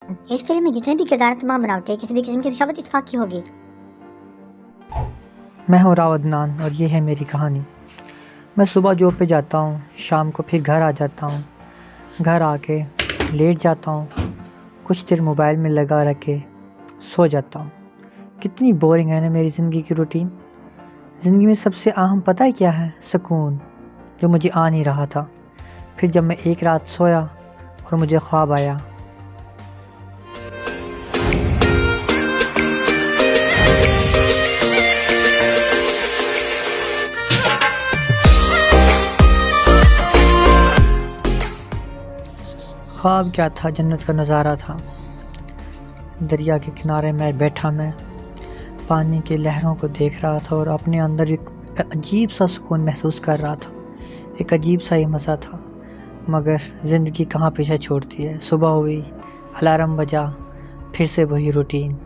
इस फिल्म में जितने भी किरदार तमाम बनावटें किसी भी किस्म की शबत इत्तेफाक की होगी। मैं हूँ राव अदनान और ये है मेरी कहानी। मैं सुबह जॉब पे जाता हूँ, शाम को फिर घर आ जाता हूँ। घर आके लेट जाता हूँ, कुछ देर मोबाइल में लगा रख के सो जाता हूँ। कितनी बोरिंग है ना मेरी ज़िंदगी की रूटीन। ज़िंदगी में सबसे अहम पता है क्या है? सुकून, जो मुझे आ नहीं रहा था। फिर जब मैं एक रात सोया और मुझे ख्वाब आया। ख्वाब क्या था? जन्नत का नज़ारा था। दरिया के किनारे मैं बैठा, मैं पानी की लहरों को देख रहा था और अपने अंदर एक अजीब सा सुकून महसूस कर रहा था। एक अजीब सा ही मज़ा था। मगर ज़िंदगी कहाँ पीछे छोड़ती है। सुबह हुई, अलार्म बजा, फिर से वही रूटीन।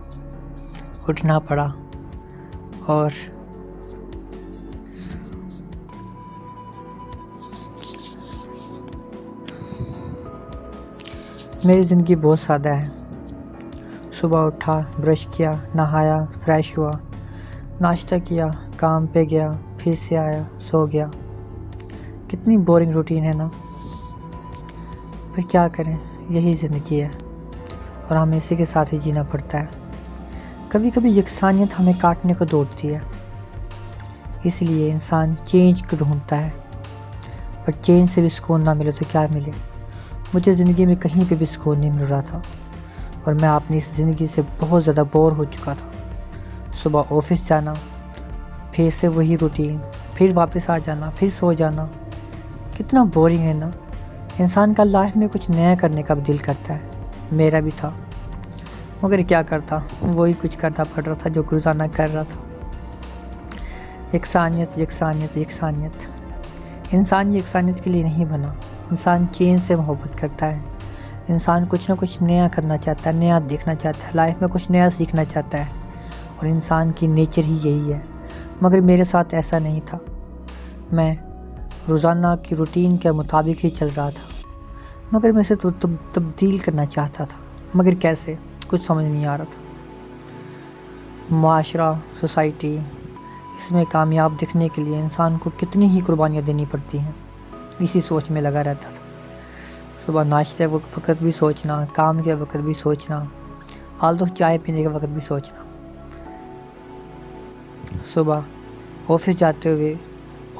उठना पड़ा और मेरी ज़िंदगी बहुत सादा है। सुबह उठा, ब्रश किया, नहाया, फ्रेश हुआ, नाश्ता किया, काम पे गया, फिर से आया, सो गया। कितनी बोरिंग रूटीन है ना। फिर क्या करें, यही ज़िंदगी है और हमें इसी के साथ ही जीना पड़ता है। कभी कभी यकसानियत हमें काटने को दौड़ती है, इसलिए इंसान चेंज को ढूंढता है। पर चेंज से भी सुकून ना मिले तो क्या मिले। मुझे ज़िंदगी में कहीं पे भी सुकून नहीं मिल रहा था और मैं अपनी इस ज़िंदगी से बहुत ज़्यादा बोर हो चुका था। सुबह ऑफिस जाना, फिर से वही रूटीन, फिर वापस आ जाना, फिर सो जाना। कितना बोरिंग है ना। इंसान का लाइफ में कुछ नया करने का भी दिल करता है। मेरा भी था, मगर क्या करता, वही कुछ करना पड़ रहा था जो रोज़ाना कर रहा था। यकसानियत, यकसानियत, यकसानियत। इंसान यकसानियत के लिए नहीं बना। इंसान चेंज से मोहब्बत करता है। इंसान कुछ ना कुछ नया करना चाहता है, नया देखना चाहता है, लाइफ में कुछ नया सीखना चाहता है और इंसान की नेचर ही यही है। मगर मेरे साथ ऐसा नहीं था। मैं रोज़ाना की रूटीन के मुताबिक ही चल रहा था, मगर मैं इसे तब्दील करना चाहता था। मगर कैसे, कुछ समझ नहीं आ रहा था। माशरा, सोसाइटी, इसमें कामयाब दिखने के लिए इंसान को कितनी ही कुर्बानियाँ देनी पड़ती हैं, इसी सोच में लगा रहता था। सुबह नाश्ते के वक्त भी सोचना, काम के वक्त भी सोचना, आलतू चाय पीने के वक्त भी सोचना। सुबह ऑफिस जाते हुए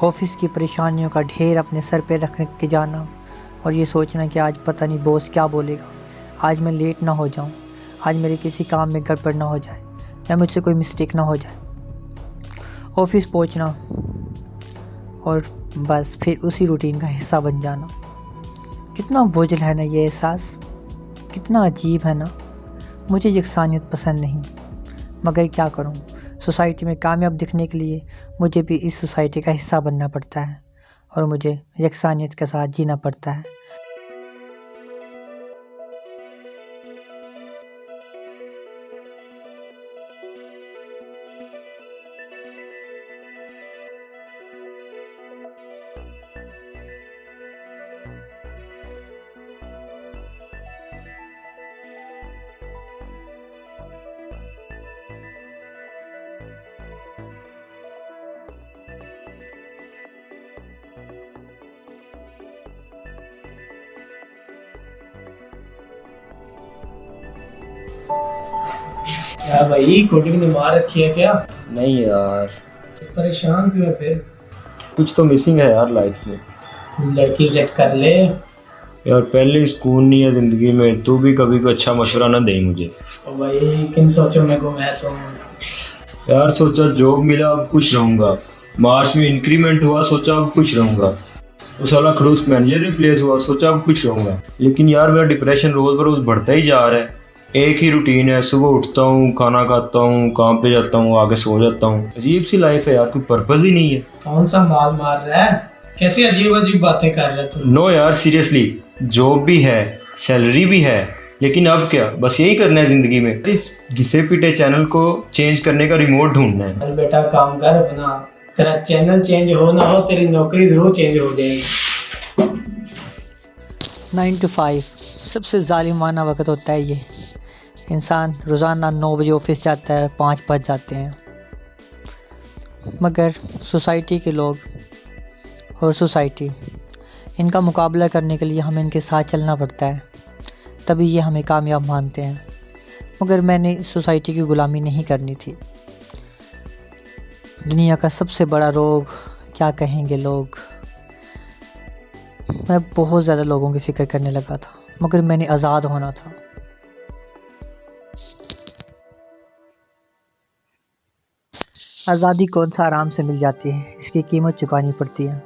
ऑफिस की परेशानियों का ढेर अपने सर पे रख के जाना और ये सोचना कि आज पता नहीं बॉस क्या बोलेगा, आज मैं लेट ना हो जाऊं, आज मेरे किसी काम में गड़बड़ ना हो जाए या मुझसे कोई मिस्टेक ना हो जाए। ऑफिस पहुंचना और बस फिर उसी रूटीन का हिस्सा बन जाना। कितना बोझिल है ना ये एहसास, कितना अजीब है ना। मुझे यकसानियत पसंद नहीं, मगर क्या करूं, सोसाइटी में कामयाब दिखने के लिए मुझे भी इस सोसाइटी का हिस्सा बनना पड़ता है और मुझे यकसानियत के साथ जीना पड़ता है। क्या भाई, कोडिंग ने मार रखी है क्या? नहीं यार, परेशान क्यों है फिर? कुछ तो मिसिंग है यार लाइफ में। लड़की सेट कर ले। यार पहले सुकून नहीं है जिंदगी में, तू भी कभी कोई अच्छा मशवरा ना दे मुझे। ओ भाई, किन सोचों में गुम है तुम? यार सोचा जॉब मिला अब खुश रहूंगा, मार्च में इंक्रीमेंट हुआ सोचा अब खुश रहूंगा, वो साला खड़ूस मैनेजर रिप्लेस हुआ सोचा अब खुश रहूंगा। लेकिन यार मेरा डिप्रेशन रोज बरोज बढ़ता ही जा रहा है। एक ही रूटीन है, सुबह उठता हूँ, खाना खाता हूँ, काम पे जाता हूँ, आगे सो जाता हूँ। अजीब सी लाइफ है यार, कोई पर्पज ही नहीं है। कौन सा माल मार रहा है? कैसी अजीब अजीब बातें कर रहे तू? नो यार सीरियसली, जॉब भी है, सैलरी भी है, लेकिन अब क्या, बस यही करना है जिंदगी में। इस घिसे पिटे चैनल को चेंज करने का रिमोट ढूंढना है। चल बेटा, काम कर अपना। तेरा चैनल चेंज हो ना हो, तेरी नौकरी जरूर चेंज हो जाएगी। 9 to 5 सबसे जालिमाना वक्त होता है ये। इंसान रोज़ाना 9 बजे ऑफिस जाता है, 5 बज जाते हैं, मगर सोसाइटी के लोग और सोसाइटी, इनका मुकाबला करने के लिए हमें इनके साथ चलना पड़ता है, तभी ये हमें कामयाब मानते हैं। मगर मैंने सोसाइटी की ग़ुलामी नहीं करनी थी। दुनिया का सबसे बड़ा रोग, क्या कहेंगे लोग, मैं बहुत ज़्यादा लोगों की फ़िक्र करने लगा था, मगर मैंने आज़ाद होना था। आज़ादी कौन सा आराम से मिल जाती है, इसकी कीमत चुकानी पड़ती है।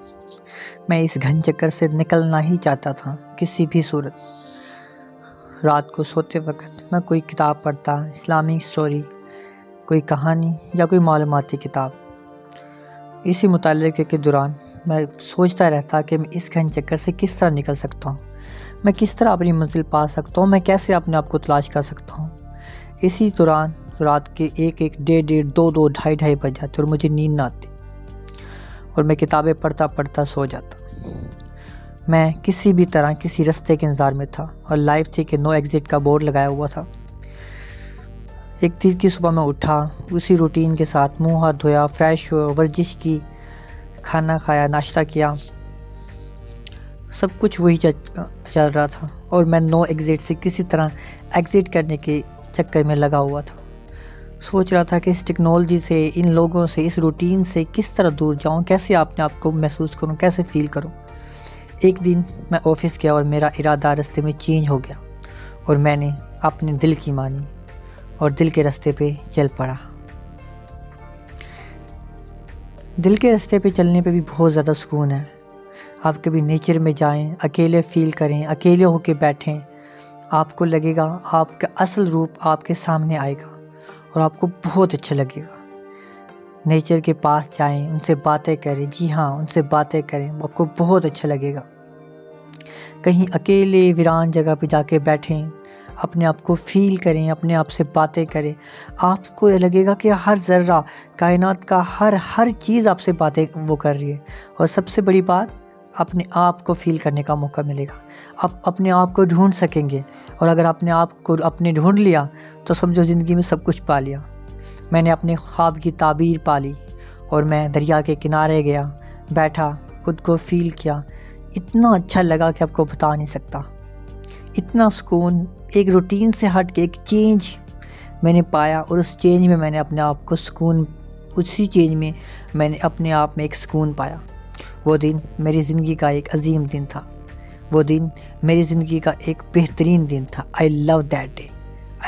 मैं इस घन चक्कर से निकलना ही चाहता था किसी भी सूरत। रात को सोते वक्त मैं कोई किताब पढ़ता, इस्लामिक स्टोरी, कोई कहानी या कोई मालूमाती किताब। इसी मुताले के दौरान मैं सोचता रहता कि मैं इस घन चक्कर से किस तरह निकल सकता हूँ, मैं किस तरह अपनी मंजिल पा सकता हूँ, मैं कैसे अपने आप को तलाश कर सकता हूँ। इसी दौरान रात के 1-1, 1:30, 2-2, 2:30 बज जाते और मुझे नींद ना आती और मैं किताबें पढ़ता पढ़ता सो जाता। मैं किसी भी तरह किसी रास्ते के इंतज़ार में था और लाइफ थी कि नो एग्ज़िट का बोर्ड लगाया हुआ था। एक दिन की सुबह मैं उठा, उसी रूटीन के साथ मुंह हाथ धोया, फ्रेश हुआ, वर्जिश की, खाना खाया, नाश्ता किया, सब कुछ वही चल रहा था और मैं नो एग्ज़िट से किसी तरह एग्ज़िट करने के चक्कर में लगा हुआ था। सोच रहा था कि इस टेक्नोलॉजी से, इन लोगों से, इस रूटीन से किस तरह दूर जाऊं, कैसे अपने आप को महसूस करूं, कैसे फील करूं। एक दिन मैं ऑफिस गया और मेरा इरादा रास्ते में चेंज हो गया और मैंने अपने दिल की मानी और दिल के रास्ते पे चल पड़ा। दिल के रास्ते पे चलने पे भी बहुत ज़्यादा सुकून है। आप कभी नेचर में जाएं, अकेले फील करें, अकेले होके बैठें, आपको लगेगा आपका असल रूप आपके सामने आएगा और आपको बहुत अच्छा लगेगा। नेचर के पास जाएं, उनसे बातें करें, जी हाँ, उनसे बातें करें, आपको बहुत अच्छा लगेगा। कहीं अकेले वीरान जगह पे जाके बैठें, अपने आप को फील करें, अपने आप से बातें करें, आपको लगेगा कि हर ज़र्रा, कायनात का हर चीज़ आपसे बातें वो कर रही है। और सबसे बड़ी बात, अपने आप को फील करने का मौका मिलेगा। आप अपने आप को ढूंढ सकेंगे और अगर अपने आप को अपने ढूंढ लिया तो समझो ज़िंदगी में सब कुछ पा लिया। मैंने अपने ख्वाब की ताबीर पाली और मैं दरिया के किनारे गया, बैठा, खुद को फील किया। इतना अच्छा लगा कि आपको बता नहीं सकता। इतना सुकून, एक रूटीन से हट के एक चेंज मैंने पाया और उस चेंज में मैंने अपने आप को सुकून, उसी चेंज में मैंने अपने आप में एक सुकून पाया। वो दिन मेरी ज़िंदगी का एक अजीम दिन था। वो दिन मेरी ज़िंदगी का एक बेहतरीन दिन था। I love that day,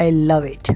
I love it.